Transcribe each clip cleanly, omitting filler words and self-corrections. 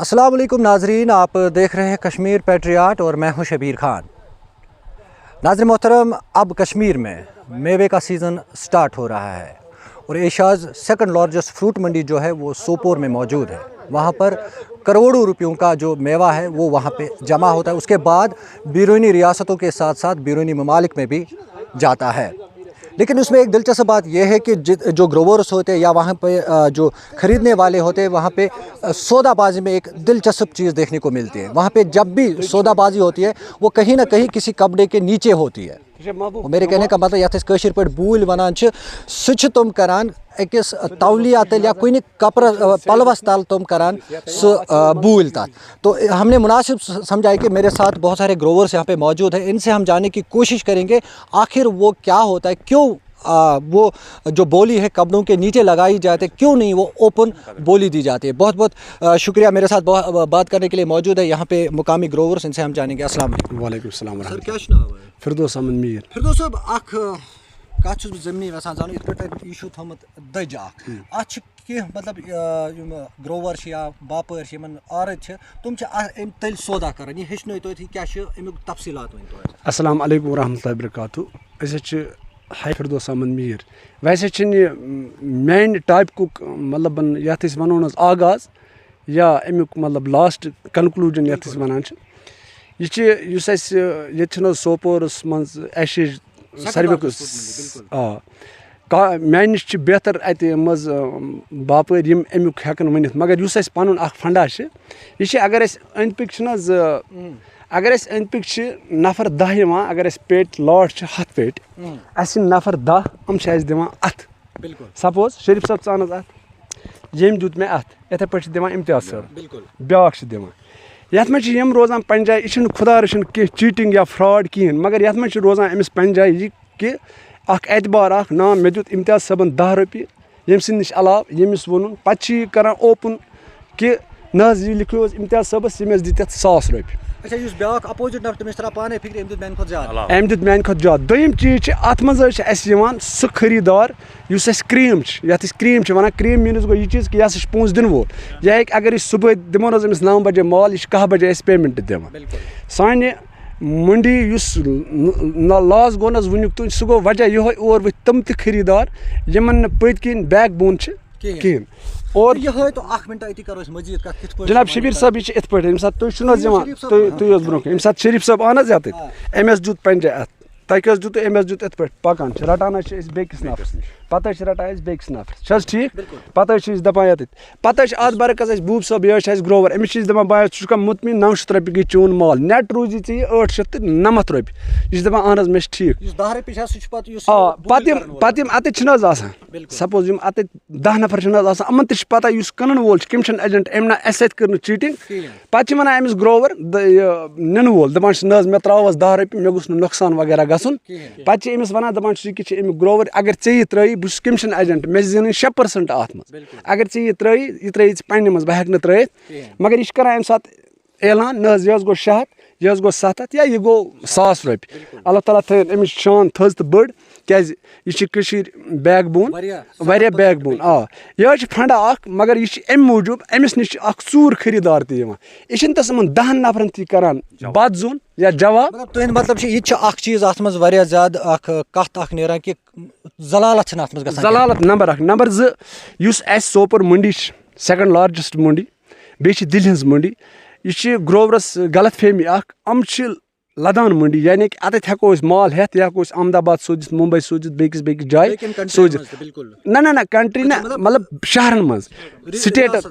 अस्सलाम वालेकुम नाजरीन, आप देख रहे हैं कश्मीर पैट्रियाट और मैं हूं शबीर खान। नाज़रीन मोहतरम, अब कश्मीर में मेवे का सीज़न स्टार्ट हो रहा है और एशियाज़ सेकंड लार्जेस्ट फ्रूट मंडी जो है वो सोपोर में मौजूद है। वहाँ पर करोड़ों रुपयों का जो मेवा है वो वहाँ पे जमा होता है। उसके बाद बैरूनी रियासतों के साथ साथ बैरूनी ममालिक में भी जाता है। लेकिन उसमें एक दिलचस्प बात यह है कि जो ग्रोवर्स होते हैं या वहाँ पे जो ख़रीदने वाले होते हैं, वहाँ पे सौदाबाजी में एक दिलचस्प चीज़ देखने को मिलती है। वहाँ पे जब भी सौदाबाजी होती है वो कहीं ना कहीं किसी कपड़े के नीचे होती है। मेरे कहने का मतलब यथ कशीर पे बूल वनान सह तुम करान अकिस तौलिया तल या कुछ कपर पलवस तल तुम करान बूल तक। तो हमने मुनासिब समझा है कि मेरे साथ बहुत सारे ग्रोवर्स यहाँ पे मौजूद हैं। इनसे हम जानने की कोशिश करेंगे आखिर वो क्या होता है, क्यों वो जो बोली है कपड़ों के नीचे लगाई जाती है, क्यों नहीं वो ओपन बोली दी जाती है। बहुत बहुत शुक्रिया मेरे साथ बात करने के लिए मौजूद है यहाँ पे मुकामी ग्रोवर्स, इनसे हम जानेंगे। अस्सलाम वालेकुम। वालेकुम सलाम। सर क्या नाम है? फिरदौस अहमद मीर। फिरदौस साहब अख कत जमीन वसान जान इत पे यह थोमुत दज अ मतलब ग्रोवर या बापर आरत तुम तल सौदा कर यह हेचन तो क्या अमुक तफसीलात वन। अस्सलाम वालेकुम वरहमतुल्लाहि वबरकातुहू। हाय फिरदौस अहमद मीर। वैसे मेन टाइप को मतलब यथ वनो आगाज या अमुक मतलब लास्ट कंक्लूजन यथ वन ये सोपोरस मज एशेज सारे मे नश बेहतर अत मज बापर यम अमुक हेकन वनित, मगर पन फंडा यह अगर अंद पिक अगर अंद पिक नफर 10 अगर पेट लॉट 10 पेट नफर 10 हम दिवान अथ सपोज शरीफ साहब चान अथ यम दुत मे अथ इथे पे दिवान इम्तियाज साहब ब्याक दिवान यथ में रोजान पन जाए। यह खुदा रचन कह चीटिंग या फ्रॉड कहें, मगर यथ में रोजान अमिस पन जाए यह कि एतबार ना मे दुत इम्तियाज साहबन 10 रुपये यम नश अलाव यमिस वोन पे कर ओपन कि न लिखो इम्तियाज साहबस यम दित 100 रुपये। अच्छा इस ब्याक अपोजिट नफर तमिस तरह पाने फिक्र अम दित मैन खुद ज्यादा। दोयम चीज अत मज सह खरीदार युस क्रीम यथ क्रीम वन क्रीम मीनस गो यह चीज कि यह पोस दिन वोल यह अगर सुबह दिमो अमिस 9 बजे माल यह 10 बजे पेमेंट दिवान साने मंडी लॉस गो वुनिक तो सह गो वजह यह और तम खरीदार यमन पत किन बैक बोन कहें। और जनाब शबीर साहब यह इत पे ये तुम ब्रो ये शरीफ साहब आन ये अमस दुत पन जाए अत तक दुत अमस दुत इत पे पकान रटान बेकिस नफर पत रटान बेकिस नफर ठीक पत दपान ये पत अत बरकस बूब साहब यह ग्रोवर अमिस दपान बाय छु मुतमिन 900 रुपये गई चून माल नेट रोजी 890 रुपये यह दपान अहन मे ठीक पत अत सपोज अत 10 नफर अमन पता कन वोल कम एजेंट अम ना अस कर चीटिंग पे वन अमिस ग्रोवर नीन वोल दपान ना मे त्रावस 10 रुपये मे गोस नुकसान वगैरह गसन पे अमिस वन दपान कि अमिक ग्रोवर अगर चे त्री बस कमिशन एजेंट मे जिन 6% अत मज अगर चे यह त्री पे मज बह हेक त्र मगर यह कर अमि सात ऐलान न यह गो 600 यह गो 700 या यह गो 100 रुपये। अल्लाह ताला थन अमिस शान थज तो बड़ क्या यह बैक बोन वारिया बैक बोन यह फंडा मगर यह अमि मूजूब अमिस नश चूर खरीदार तह तस 10 नफरन करान बत जुन या जवाब मतलब यह चीज़ अत मज ज्यादा कत नेरान कि जलालत जलालत नंबर 1 नंबर 2 सोपोर मंडी सेकंड लार्जेस्ट मंडी बे दिल हज मंडी यह ग्रोवरस गलत फहमी अम लदान मंडी यानी कि अत हेको माल हेत यह हेको अहमदाबाद सोजित मुंबई सोजित बेकिस जाए सोजित ना कंट्री ना मतलब शहरन मज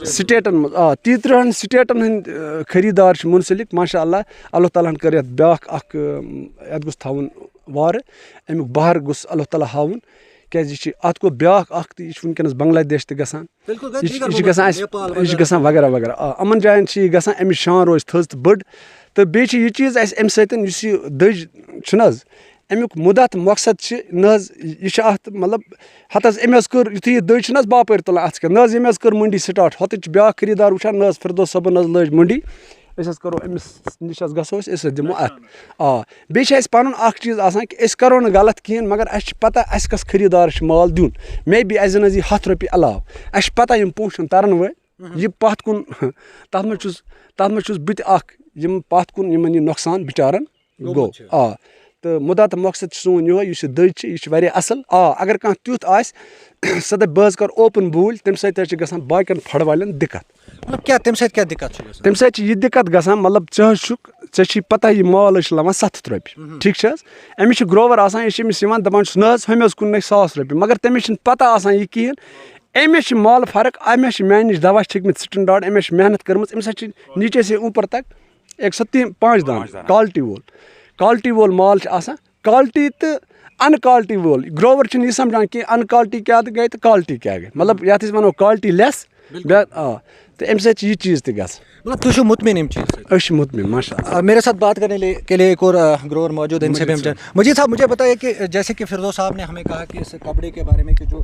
स्टेटन मज तीत्रहन स्टेटन हंद खरीदार मुंसलिक माशा अल्लाह ताला कर ये ब्याक ये गोस थवन वार अमुक बहर गोस अल्लाह ताला हावन क्या अत गो ब्याक वनकस बांग्लादेश तसान वगैरह वगैरह अमन जायन गसान अमिस शान रोज थज तो बड़ तो बे यह चीज़ अमि सह दज अमुक मुदत मकसद न यह मतलब हतस अमि कर यु दज बापर तुलान अत न यम कर मंडी स्टार्ट हत ब्या खरीदार वुचान न फिरदौस सबन लज मंडी करो अमिस नश गो दिमो अत बे पन चीज़ कि करो न गलत कहें मगर अस पता कस खरीदार माल दिन मे बी अस दिन 10 रुपये अलाव अस पता पोशन तरन वे یہ پتھ کن تَتھ منٛز چھُس بہٕ تہِ اکھ یِم پتھ کُن یِمن یہِ نۄقصان بِچارن گوٚو تہٕ مُدا تہٕ مقصد چھُ سون یِہوے یُس یہِ دٔج چھِ یہِ چھِ واریاہ اَصٕل اگر کانٛہہ تیُتھ آسہِ سۄ دَپہِ بہٕ حظ کَرٕ اوپن بوٗلۍ تَمہِ سۭتۍ حظ چھِ گژھان باقین پھڑ والٮ۪ن دِقت تَمہِ سۭتۍ کیٛاہ دِقت چھِ گژھان؟ تَمہِ سۭتۍ چھِ یہِ دِقت گژھان مطلب ژٕ حظ چھُکھ ژےٚ چھِ پتہ یہِ مال حظ چھِ لَوان 700 رۄپیہِ ٹھیٖک چھِ حظ أمِس چھِ گروور آسان یہِ چھِ أمِس یِوان دَپان چھُس نہ حظ ہُمۍ حظ کُن 100 رۄپیہِ مگر تٔمِس چھِنہٕ پتہ آسان یہِ کِہیٖنۍ أمِس چھِ مال فرق أمِس چھِ میٛانہِ نِش دوا چھٔکمٕتۍ سٹنڈاڈ أمِس چھِ محنت کٔرمٕژ أمِس حظ چھِ نیٖچے سے اوٗپر تک 105 دان کالٹی وول مال چھِ آسان کالٹی تہٕ ان کالٹی وول گروور چھِنہٕ یہِ سمجھان کینٛہہ ان کالٹی کیٛاہ گٔے تہٕ کالٹی کیٛاہ گٔے مطلب یَتھ أسۍ وَنو کالٹی لیس تہٕ اَمہِ سۭتۍ چھِ یہِ چیٖز تہِ گژھان مطلب تُہۍ چھِو مطمئن اَمہِ چیٖز سے؟ أسۍ چھِ مطمئن ماشاء اللہ. میرے ساتھ بات کرنے کے لیے ایک اور گروور موجود ہے ان سے بھی ہم جان. مجید صاحب مجھے بتائیے کہ جیسے کہ فردوس صاحب نے ہمیں کہا کہ اس کپڑے کے بارے میں کہ جو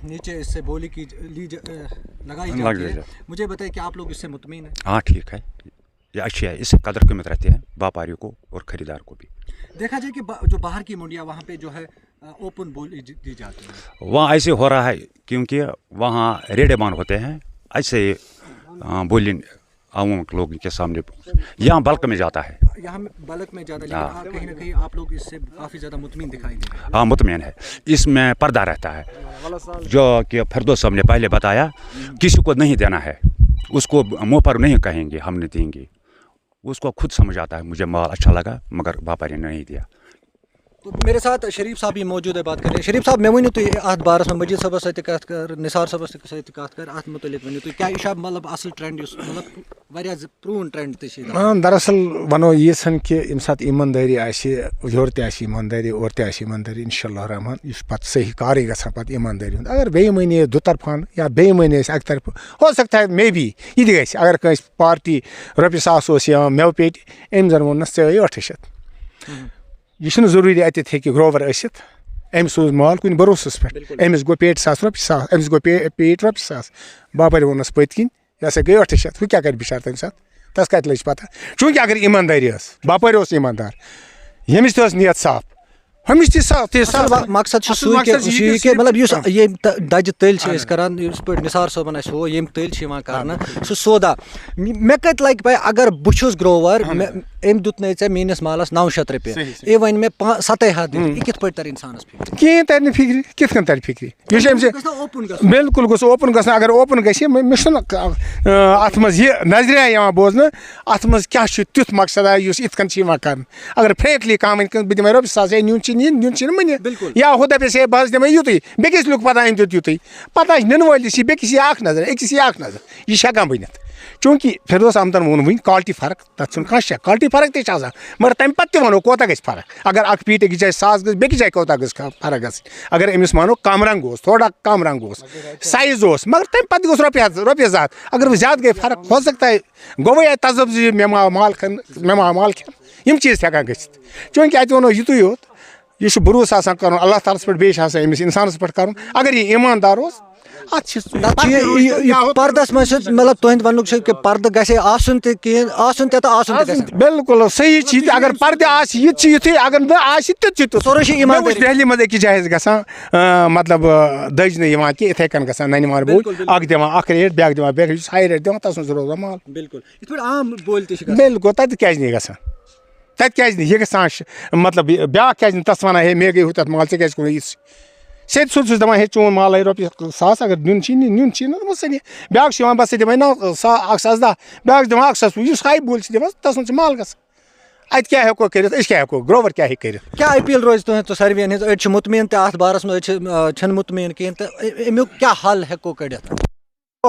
نیچے اس سے بولی کی لگائی جاتی ہے مجھے بتائیے کہ آپ لوگ اس سے مطمئن ہیں؟ ہاں ٹھیک ہے یہ اچھی ہے اس سے قدر قیمت رہتے ہیں व्यापारियों کو اور خریدار کو بھی. دیکھا جائے کہ جو باہر کی منڈیاں وہاں پہ جو ہے اوپن بولی دی جاتی ہے وہاں ایسے ہو رہا ہے کیونکہ وہاں ریڈے مان ہوتے ہیں ایسے بولی عوام لوگوں کے سامنے یہاں بلک میں جاتا ہے یہاں بلک میں جاتا ہے لیکن کہیں نہ کہیں آپ لوگ اس سے کافی زیادہ مطمئن دکھائی دے رہے ہیں. ہاں مطمئن ہے اس میں پردہ رہتا ہے جو کہ فردوس صاحب نے پہلے بتایا کسی کو نہیں دینا ہے اس کو منہ پر نہیں کہیں گے ہم نے دیں گے اس کو خود سمجھ آتا ہے مجھے مال اچھا لگا مگر व्यापारी نے نہیں دیا. تو میرے ساتھ شریف صاحب یہ موجود ہے بات کریں. شریف صاحب مے ؤنِو تُہۍ اتھ بارس منٛز مجید صٲبس سۭتۍ کتھ کر نثار صٲبس سۭتۍ کتھ کر اتھ متعلق ؤنِو تُہۍ کیٛاہ یہِ چھا مطلب اصل ٹرینڈ یُس مطلب واریاہ پرون ٹرینڈ تہِ چھِ ییٚتہِ؟ دراصل ونو یژھن کہ ییٚمہِ ساتہٕ ایٖماندٲری آسہِ یورٕ تہِ آسہِ ایٖماندٲری اورٕ تہِ آسہِ ایٖماندٲری انشاء اللہ رحمان یہِ چھُ پتہٕ صحیح کارٕے گژھان پتہٕ ایٖماندٲری ہُنٛد. اگر بےایٖمٲنی آسہِ دُطرفان یا بےایٖمٲنی آسہِ اکہِ طرفہٕ ہو سکتا ہے مے بی یہِ تہِ گژھِ اگر کٲنٛسہِ پارٹی رۄپیہِ 100 اوس یِوان مٮ۪وٕ پیٹہِ أمۍ زن ووٚننس ژےٚ 800. یہ چھُنہٕ ضروٗری اَتٮ۪تھ ہیٚکہِ گروور ٲسِتھ أمۍ سوٗز مال کُنہِ بروسس پٮ۪ٹھ أمِس گوٚو پیٹہِ 100 رۄپیہِ أمِس گوٚو پیٹ رۄپیہِ 100 باپارِ ووٚننس پٔتۍ کِنۍ یہِ ہسا گٔے 800 ہُہ کیٛاہ کرِ بِچار تَمہِ ساتہٕ تس کتہِ لٔج پتہ چوٗنٛکہِ اگر ایٖماندٲری ٲس باپٲرۍ اوس ایٖماندار ییٚمِس تہِ ٲس نیت صاف ہُمِس تہِ صاف. مقصد چھُ سُے کہ مطلب یُس ییٚمہِ دَجہِ تٔلۍ چھِ أسۍ کران یِتھ پٲٹھۍ نثار صٲبن اَسہِ ہوو ییٚمہِ تٔلۍ چھِ یِوان کرنہٕ سُہ سودا مےٚ کتہِ لگہِ پاے اگر بہٕ چھُس گروور أمۍ دیُتنَے ژےٚ میٲنِس مالس 900 رۄپیہِ یہِ وَنہِ مےٚ 700 دِتھ یہِ کِتھ پٲٹھۍ ترِ اِنسانس فِکرِ؟ کِہیٖنۍ ترِ نہٕ فِکرِ کِتھ کٔنۍ ترِ فِکرِ یہِ چھُ أمۍ سۭتۍ بالکل گوٚژھ اوپن گژھُن اگر اوپن گژھِ مےٚ چھُنہٕ اتھ منٛز یہِ نظریا یِوان بوزنہٕ اتھ منٛز کیاہ چھُ تیُتھ مقصدا یُس یِتھ کٔنۍ چھُ یِوان کرنہٕ اگر فرینکلی کانٛہہ وَنہِ بہٕ دِمے رۄپیہِ 100 نیُن چھُ نیُن چھُنہٕ مٔنِتھ یا ہُہ دَپٮ۪س ہے بہٕ حظ دِمے یُتُے بیٚکِس لیُکھ پتہ أمۍ دیُت یُتُے پتہ آسہِ نِنہٕ وٲلِس یی بیٚکِس یی اکھ نظر أکِس یی اکھ نظر یہِ چھُ ہٮ۪کان بٔنِتھ چوٗنٛکہِ فردوس احمدن ووٚن وٕنۍ کالٹی فرق تتھ چھُنہٕ کانٛہہ شک کالٹی فرق تہِ چھِ آسان مگر تمہِ پتہٕ تہِ ونو کوتاہ گژھِ فرق اگر اکھ پیٖٹ أکِس جایہِ 100 گژھِ بیٚکِس جایہِ کوتاہ گٔژھ فرق گژھٕنۍ اگر أمِس مانو کم رنٛگ اوس تھوڑا کم رنٛگ اوس سایز اوس مگر تمہِ پتہٕ گوٚژھ رۄپیہِ 100 اگر وۄنۍ زیادٕ گٔے فرق ہو سکتا ہے گوٚوٕے اَتہِ تذب زِ مےٚ ما مال کھٮ۪ن یِم چیٖز تہِ ہٮ۪کان گٔژھِتھ چوٗنٛکہِ اَتہِ وَنو یِتُے یوت یہِ چھُ بروسہٕ آسان کرُن اللہ تعالیٰ ہس پٮ۪ٹھ بیٚیہِ چھُ آسان أمِس اِنسانس پٮ۪ٹھ کرُن اگر یہِ ایٖماندار اوس اتھ چھِ پردس منٛز چھُ مطلب تُہنٛدِ وننُک چھُ کہ پردٕ گژھِ آسُن تہِ کِہیٖنۍ آسُن تہِ تہٕ آسُن تہِ گژھِ بالکل صحیح چھِ یہِ اگر پردٕ آسہِ یہِ تہِ چھِ یِتھُے اگر نہٕ آسہِ تہِ چھُ تیُتھ سورُے چھُ ایٖماندٲری. دہلی منٛز أکِس جایہِ ٲسۍ گژھان مطلب دٔج نہٕ یِوان کینٛہہ یِتھٕے کٔنۍ گژھان ننہِ وار بوٗلۍ اکھ دِوان اکھ ریٹ بیاکھ دِوان بیاکھ یُس ہاے ریٹ دِوان تس منٛز روزان مال بالکل یِتھ پٲٹھۍ عام بولی تہِ چھِ بالکل تتہِ کیازِ نہٕ گژھان تتہِ کیازِ نہٕ یہِ گژھان مطلب بیاکھ کیازِ نہٕ تس ونان ہے مےٚ گٔے ہُہ تتھ مال ژےٚ کیازِ کوٚرُتھ یِژھ سیٚدِ سیوٚد چھُس دپان ہے چون مال آیہِ رۄپیہِ 100 اگر نیُن چھی نیُن چھی نہٕ دوٚپمس ژٕ بیاکھ چھُ یِوان بس ژٕ دِمے 110 بیاکھ دِوان 110 یُس ہاے بوٗلۍ چھِ دِوان تس منٛز چھُ مال گژھان اتہِ کیاہ ہٮ۪کو کٔرِتھ أسۍ کیاہ ہٮ۪کو گروور کیاہ ہیٚکہِ کٔرِتھ. کیٛاہ اپیٖل روزِ تُہنٛز ساروِین ہٕنٛز أڑۍ چھِ مطمعین تہِ اتھ بارس منٛز أڑۍ چھِنہٕ مطمعین کِہیٖنۍ تہٕ امیُک کیٛاہ حل ہٮ۪کو کٔڑِتھ؟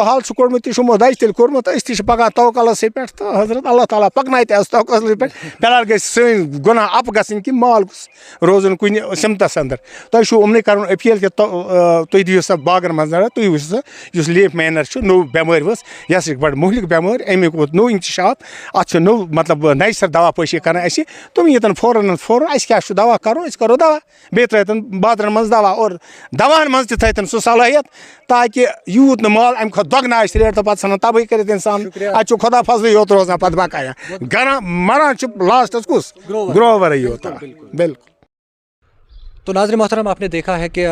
حال چھُ کوٚڑمُت تہِ چھُ یِمو دَجہِ تیٚلہِ کوٚرمُت أسۍ تہِ چھِ پکان توکلسٕے پٮ۪ٹھ تہٕ حضرت اللہ تعالیٰ پکنایہِ تہِ اَسہِ توکلسٕے پٮ۪ٹھ فِلحال گژھِ سٲنۍ گۄناہ اَپ گژھٕنۍ کہِ مال گوٚژھ روزُن کُنہِ سِمتس انٛدر تۄہہِ چھُو یِمنٕے کرُن اپیٖل کہِ تُہۍ دِیِو سا باغن منٛز نظر تُہۍ وٕچھِو سا یُس لیف مینر چھُ نوٚو بٮ۪مٲرۍ ؤژھ یہِ ہسا چھِ بڑٕ مُہلِک بٮ۪مٲرۍ امیُک ووت نوٚو اِنکِشاف اتھ چھُ نوٚو مطلب نَیہِ سر دوا پٲشی کران اَسہِ تِم ییٚتٮ۪ن فورن اَسہِ کیاہ چھُ دوا کرُن أسۍ کرو دوا بیٚیہِ ترٲیتن بازرن منٛز دوا اور دواہن منٛز تہِ تھٲیتن سُہ صلٲحیت تاکہِ یوٗت نہٕ مال امہِ کھۄتہٕ دۄگنہٕ آسہِ ریٹ تہٕ پتہٕ ژھٕنان تباہی کٔرِتھ اِنسان اتہِ چھُ خۄدا فضلٕے یوت روزان پتہٕ بقایا گران مران چھُ لاسٹس کُس گروورٕے یوت بالکل. तो नाज़रीन मोहतरम, आपने देखा है कि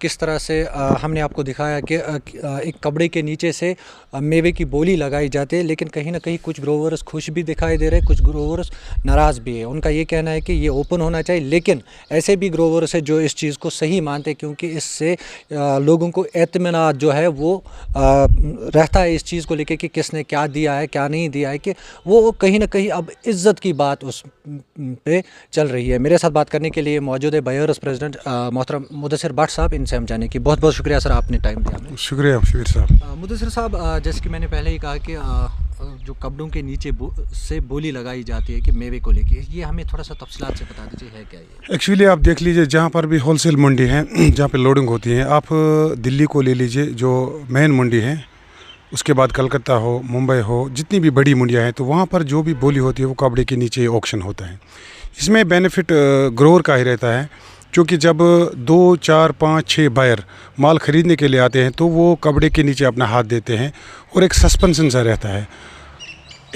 किस तरह से हमने आपको दिखाया कि एक कपड़े के नीचे से मेवे की बोली लगाई जाती है, लेकिन कहीं ना कहीं कुछ ग्रोवर्स खुश भी दिखाई दे रहे हैं, कुछ ग्रोवर्स नाराज़ भी है। उनका ये कहना है कि ये ओपन होना चाहिए, लेकिन ऐसे भी ग्रोवर्स है जो इस चीज़ को सही मानते हैं, क्योंकि इससे लोगों को एतमानात जो है वो रहता है इस चीज़ को लेकर कि किसने क्या दिया है क्या नहीं दिया है, कि वो कहीं ना कहीं अब इज़्ज़त की बात उस पे चल रही है। मेरे साथ बात करने के लिए मौजूद है बायर्स प्रेसिडेंट मोहतरम मुदस्सिर भट्ट साहब, इनसे हम जाने की बहुत बहुत शुक्रिया सर, आपने टाइम दिया हमें। शुक्रिया शबीर साहब। मुदस्सिर साहब, जैसे कि मैंने पहले ही कहा कि जो कपड़ों के नीचे से बोली लगाई जाती है कि मेवे को लेके, ये हमें थोड़ा सा तफसीलात से बता दीजिए, है क्या ये? एक्चुअली आप देख लीजिए, जहाँ पर भी होलसेल मंडी है जहाँ पे लोडिंग होती है, आप दिल्ली को ले लीजिए जो मेन मंडी है, उसके बाद कलकत्ता हो, मुंबई हो, जितनी भी बड़ी मंडियाँ हैं, तो वहाँ पर जो भी बोली होती है वो कपड़े के नीचे ऑक्शन होता है। इसमें बेनिफिट ग्रोअर का ही रहता है, क्योंकि जब 2, 4, 5, 6 बायर माल ख़रीदने के लिए आते हैं तो वो कपड़े के नीचे अपना हाथ देते हैं और एक सस्पेंशन सा रहता है।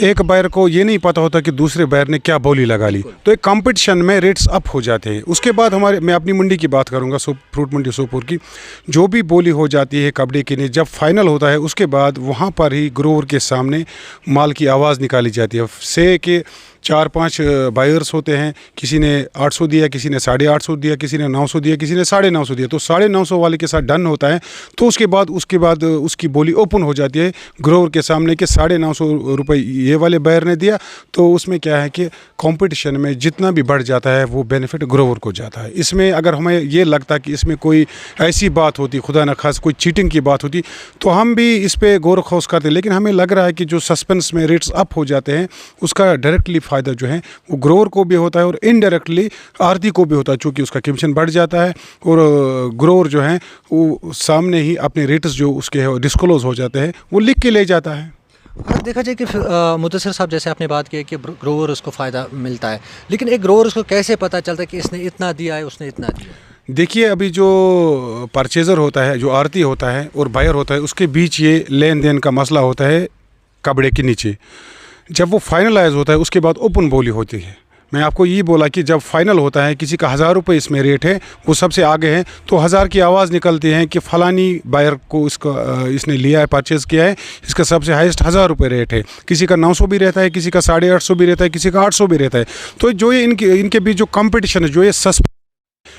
एक बायर को ये नहीं पता होता कि दूसरे बायर ने क्या बोली लगा ली, तो एक कंपटीशन में रेट्स अप हो जाते हैं। उसके बाद मैं अपनी मंडी की बात करूंगा, फ्रूट मंडी सोपोर की, जो भी बोली हो जाती है कपड़े के लिए, जब फाइनल होता है उसके बाद वहाँ पर ही ग्रोवर के सामने माल की आवाज़ निकाली जाती है। से कि 4-5 बायर्स होते हैं, किसी ने 800 दिया, किसी ने 850 दिया, किसी ने 900 दिया, किसी ने 950 दिया, तो 950 वाले के साथ डन होता है। तो उसके बाद उसकी बोली ओपन हो जाती है ग्रोवर के सामने कि 950 रुपये ये वाले बायर ने दिया। तो उसमें क्या है कि कंपटीशन में जितना भी बढ़ जाता है वो बेनिफिट ग्रोवर को जाता है। इसमें अगर हमें ये लगता कि इसमें कोई ऐसी बात होती, खुदा न खास कोई चीटिंग की बात होती, तो हम भी इस पर गौर खोज करते, लेकिन हमें लग रहा है कि जो सस्पेंस में रेट्स अप हो जाते हैं उसका डायरेक्टली फ़ायदा जो है वो ग्रोवर को भी होता है और इनडायरेक्टली आरती को भी होता है, चूँकि उसका कमीशन बढ़ जाता है और ग्रोवर जो है वो सामने ही अपने रेट्स जो उसके डिस्क्लोज हो जाते हैं वो लिख के ले जाता है। अगर देखा जाए कि मुदस्सिर साहब, जैसे आपने बात की कि ग्रोवर उसको फ़ायदा मिलता है, लेकिन एक ग्रोवर उसको कैसे पता चलता है कि इसने इतना दिया है, उसने इतना दिया है? देखिए, अभी जो परचेज़र होता है, जो आरती होता है और बायर होता है, उसके बीच ये लेन देन का मसला होता है कपड़े के नीचे। जब वो फाइनलाइज होता है उसके बाद ओपन बोली होती है। मैं आपको ये बोला कि जब फाइनल होता है, किसी का 1000 रुपये इसमें रेट है, वो सबसे आगे है, तो 1000 की आवाज़ निकलती है कि फ़लानी बायर को इसने लिया है, परचेज़ किया है, इसका सबसे हाईएस्ट 1000 रुपये रेट है। किसी का 900 भी रहता है, किसी का 850 भी रहता है, किसी का 800 भी रहता है। तो जो ये इनके बीच जो कंपटीशन है, जो ये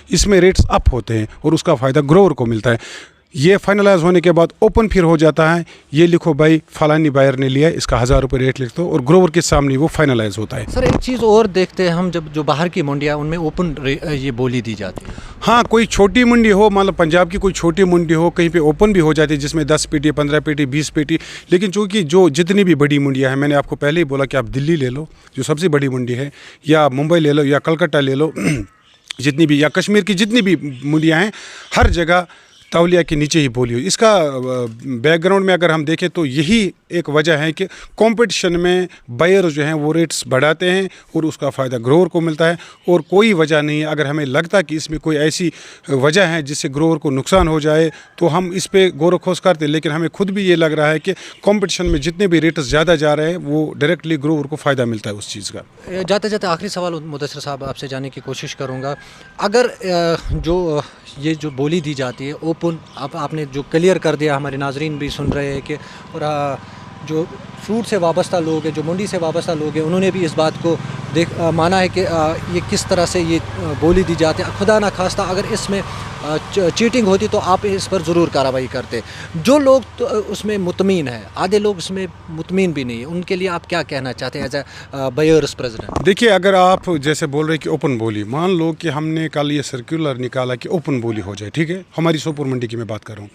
इसमें रेट्स अप होते हैं और उसका फ़ायदा ग्रोवर को मिलता है। ये फाइनलाइज होने के बाद ओपन फिर हो जाता है, ये लिखो भाई फलानी बायर ने लिया, इसका 1000 रुपये रेट लिख दो, और ग्रोवर के सामने वो फाइनलाइज होता है। सर, एक चीज़ और देखते हैं हम, जब जो बाहर की मंडियाँ उनमें ओपन ये बोली दी जाती है। हाँ, कोई छोटी मंडी हो, मतलब पंजाब की कोई छोटी मंडी हो, कहीं पे ओपन भी हो जाती है जिसमें 10 पेटी, 15 पेटी, 20 पेटी। लेकिन चूँकि जो जितनी भी बड़ी मंडियाँ हैं, मैंने आपको पहले ही बोला कि आप दिल्ली ले लो जो सबसे बड़ी मंडी है, या मुंबई ले लो, या कलकत्ता ले लो, जितनी भी, या कश्मीर की जितनी भी मंडियाँ हैं, हर जगह तौलिया के नीचे ही बोली हो। इसका बैकग्राउंड में अगर हम देखें तो यही एक वजह है कि कंपटीशन में बायर जो हैं वो रेट्स बढ़ाते हैं और उसका फ़ायदा ग्रोवर को मिलता है, और कोई वजह नहीं है। अगर हमें लगता है कि इसमें कोई ऐसी वजह है जिससे ग्रोवर को नुकसान हो जाए तो हम इस पर गौर खोज करते हैं, लेकिन हमें खुद भी ये लग रहा है कि कंपटीशन में जितने भी रेट्स ज़्यादा जा रहे हैं वो डायरेक्टली ग्रोवर को फ़ायदा मिलता है उस चीज़ का। जाते जाते आखिरी सवाल मुदस्सिर साहब आपसे जाने की कोशिश करूँगा, अगर जो ये जो बोली दी जाती है ओपन, आपने जो क्लियर कर दिया, हमारे नाजरीन भी सुन रहे हैं कि, और जो फ्रूट से वाबस्ता लोग हैं, जो मंडी से वाबस्ता लोग हैं, उन्होंने भी इस बात को माना है कि ये किस तरह से ये बोली दी जाती है। खुदा ना खास्ता अगर इसमें चीटिंग होती तो आप इस पर ज़रूर कार्रवाई करते। जो लोग तो उसमें मुतमीन है, आधे लोग उसमें मुतमीन भी नहीं है, उनके लिए आप क्या कहना चाहते हैं एज ए बायर्स प्रेसिडेंट? देखिए, अगर आप जैसे बोल रहे हैं कि ओपन बोली, मान लो कि हमने कल ये सर्कुलर निकाला कि ओपन बोली हो जाए, ठीक है, हमारी सोपुर मंडी की मैं बात कर रहा हूँ।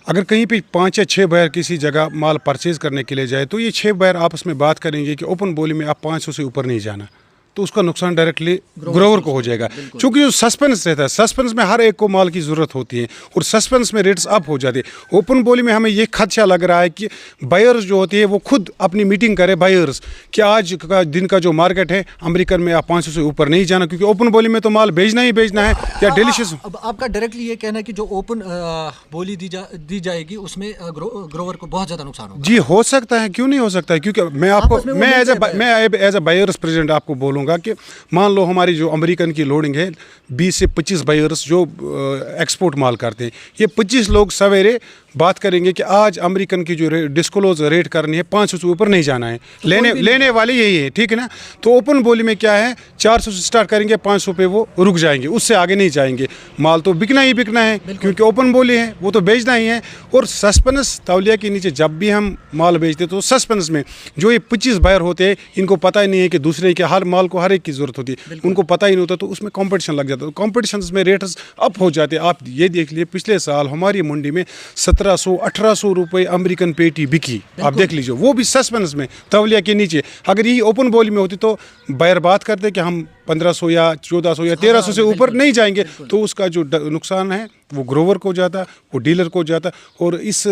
अगर कहीं पे 5 या 6 बायर किसी जगह माल परचेज़ करने के लिए जाए तो ये 6 बायर आपस में बात करेंगे कि ओपन बोली में आप 500 से ऊपर नहीं जाना, तो उसका नुकसान डायरेक्टली ग्रोवर को हो जाएगा। क्योंकि जो सस्पेंस रहता है, सस्पेंस में हर एक को माल की ज़रूरत होती है और सस्पेंस में रेट्स अप हो जाते हैं। ओपन बोली में हमें ये खदशा लग रहा है कि बायर्स जो होती है वो खुद अपनी मीटिंग करे, बायर्स कि आज का दिन का जो मार्केट है अमेरिकन में आप 500 से ऊपर नहीं जाना, क्योंकि ओपन बोली में तो माल भेजना ही भेजना है या डिलीशियस। अब आपका डायरेक्टली ये कहना है कि जो ओपन बोली दी जाएगी उसमें ग्रोवर को बहुत ज़्यादा नुकसान होगा? जी, हो सकता है, क्यों नहीं हो सकता है, क्योंकि मैं आपको मैं एज ए बायर्स प्रेसिडेंट आपको बोलूँगा चाहूँगा कि मान लो हमारी जो अमेरिकन की लोडिंग है 20 से 25 बायर्स जो एक्सपोर्ट माल करते हैं, ये 25 लोग सवेरे बात करेंगे कि आज अमेरिकन की जो डिस्क्लोज रेट करनी है 500 से ऊपर नहीं जाना है, लेने वाले यही है, ठीक है ना। तो ओपन बोली में क्या है, 400 से स्टार्ट करेंगे, 500 पे वो रुक जाएंगे, उससे आगे नहीं जाएंगे। माल तो बिकना ही बिकना है, क्योंकि ओपन बोली है, वो तो बेचना ही है। और सस्पेंस तौलिया के नीचे जब भी हम माल बेचते तो सस्पेंस में जो ये 25 बायर होते हैं, इनको पता ही नहीं है कि दूसरे के हर माल को हर एक की ज़रूरत होती है, उनको पता ही नहीं होता, तो उसमें कॉम्पिटिशन लग जाता है। कॉम्पिटिशन में रेट्स अप हो जाते हैं। आप ये देख लिए पिछले साल हमारी मंडी में 1700-1800 रुपये अमेरिकन पेटी बिकी, आप देख लीजिए, वो भी सस्पेंस में तौलिया के नीचे। अगर यही ओपन बोली में होती तो बायर बात करते कि हम 1500 या 1400 या 1300 से ऊपर नहीं जाएंगे, तो उसका जो नुकसान है वो ग्रोवर को जाता, वो डीलर को जाता। और इस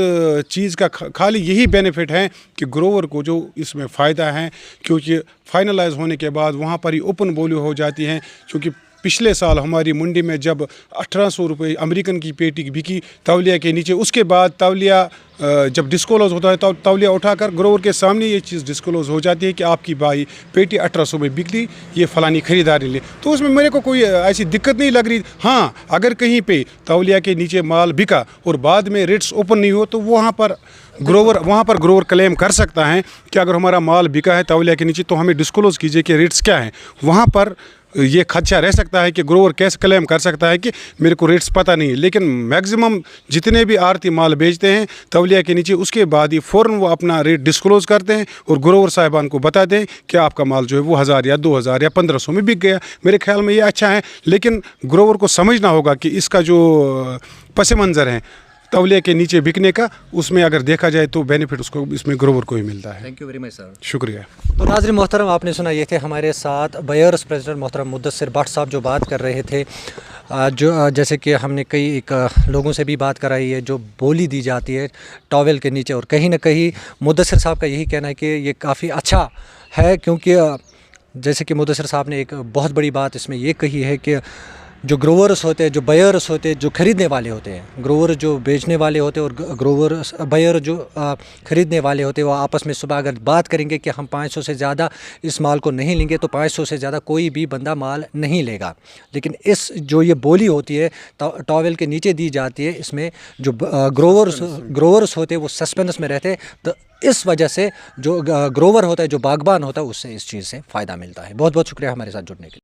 चीज़ का खाली यही बेनिफिट है कि ग्रोवर को जो इसमें फ़ायदा है, क्योंकि फाइनलाइज होने के बाद वहाँ पर ही ओपन बोली हो जाती है। क्योंकि पिछले साल हमारी मंडी में जब 1800 रुपये अमेरिकन की पेटी बिकी तौलिया के नीचे, उसके बाद तौलिया जब डिस्क्लोज होता है तो तौलिया उठाकर ग्रोवर के सामने ये चीज़ डिस्क्लोज हो जाती है कि आपकी भाई पेटी 1800 में बिकली, ये फलानी खरीदारी ले। तो उसमें मेरे को कोई ऐसी दिक्कत नहीं लग रही। हाँ, अगर कहीं पे तौलिया के नीचे माल बिका और बाद में रेट्स ओपन नहीं हो, तो वहाँ पर ग्रोवर क्लेम कर सकता है कि अगर हमारा माल बिका है तौलिया के नीचे तो हमें डिस्क्लोज कीजिए कि रेट्स क्या हैं। वहाँ पर ये खदशा रह सकता है कि ग्रोवर कैसे क्लेम कर सकता है कि मेरे को रेट्स पता नहीं है। लेकिन मैक्सिमम जितने भी आड़ती माल बेचते हैं तौलिया के नीचे, उसके बाद ही फ़ौरन वो अपना रेट डिस्क्लोज करते हैं और ग्रोवर साहिबान को बताते हैं कि आपका माल जो है वो 1000 या 2000 या 1500 में बिक गया। मेरे ख्याल में ये अच्छा है, लेकिन ग्रोवर को समझना होगा कि इसका जो पस मंज़र है तौलिया के नीचे बिकने का, उसमें अगर देखा जाए तो बेनिफिट उसको इसमें ग्रोवर को ही मिलता है। Thank you very much sir. शुक्रिया। तो नाज़रीन मोहतरम, आपने सुना, ये थे हमारे साथ बायर्स प्रेसिडेंट मोहतरम मुद्दस्सिर भट्ट साहब जो बात कर रहे थे। जो जैसे कि हमने कई लोगों से भी बात कराई है, जो बोली दी जाती है टॉवेल के नीचे, और कहीं ना कहीं मुद्दस्सिर साहब का यही कहना है कि ये काफ़ी अच्छा है, क्योंकि जैसे कि मुद्दस्सिर साहब ने एक बहुत बड़ी बात इसमें ये कही है कि जो ग्रोवर्स होते हैं, जो बायर्स होते हैं, जो ख़रीदने वाले होते हैं, ग्रोवर जो बेचने वाले होते हैं और ग्रोवर बायर जो ख़रीदने वाले होते हैं, वो आपस में सुबह अगर बात करेंगे कि हम 500 से ज़्यादा इस माल को नहीं लेंगे, तो 500 से ज़्यादा कोई भी बंदा माल नहीं लेगा। लेकिन इस जो ये बोली होती है टॉवेल के नीचे दी जाती है, इसमें जो ग्रोवर्स होते हैं वो सस्पेंस में रहते हैं। तो इस वजह से जो ग्रोवर होता है, जो बागबान होता है, उससे इस चीज़ से फ़ायदा मिलता है। बहुत बहुत शुक्रिया हमारे साथ जुड़ने के लिए।